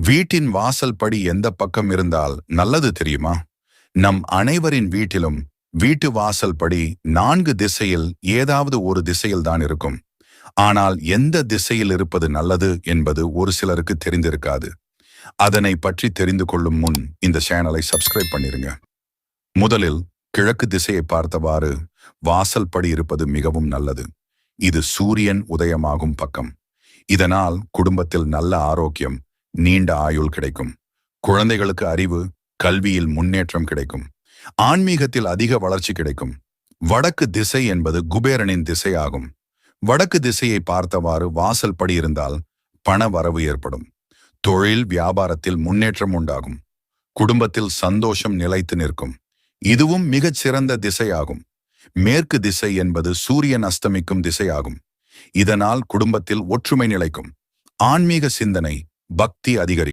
வீட்டின் வாசல் படி எந்த பக்கம் இருந்தால் நல்லது தெரியுமா? நம் அனைவரின் வீட்டிலும் வீட்டு வாசல் படி 4 திசையில் ஏதாவது ஒரு திசையில் தான் இருக்கும். ஆனால் எந்த திசையில் இருப்பது நல்லது என்பது ஒரு சிலருக்கு தெரிந்திருக்காது. அதனை பற்றி தெரிந்து கொள்ளும் முன் இந்த சேனலை சப்ஸ்கிரைப் பண்ணிருங்க. முதலில் கிழக்கு திசையை பார்த்தவாறு வாசல் படி இருப்பது மிகவும் நல்லது. இது சூரியன் உதயமாகும் பக்கம். இதனால் குடும்பத்தில் நல்ல ஆரோக்கியம், நீண்ட ஆயுள் கிடைக்கும். குழந்தைகளுக்கு அறிவு, கல்வியில் முன்னேற்றம் கிடைக்கும். ஆன்மீகத்தில் அதிக வளர்ச்சி கிடைக்கும். வடக்கு திசை என்பது குபேரனின் திசையாகும். வடக்கு திசையை பார்த்தவாறு வாசல் படி இருந்தால் பண வரவு ஏற்படும். தொழில் வியாபாரத்தில் முன்னேற்றம் உண்டாகும். குடும்பத்தில் சந்தோஷம் நிலைத்து நிற்கும். இதுவும் மிகச் சிறந்த திசையாகும். மேற்கு திசை என்பது சூரியன் அஸ்தமிக்கும் திசையாகும். இதனால் குடும்பத்தில் ஒற்றுமை நிலைக்கும். ஆன்மீக சிந்தனை, பக்தி அதிகரிக்கும்.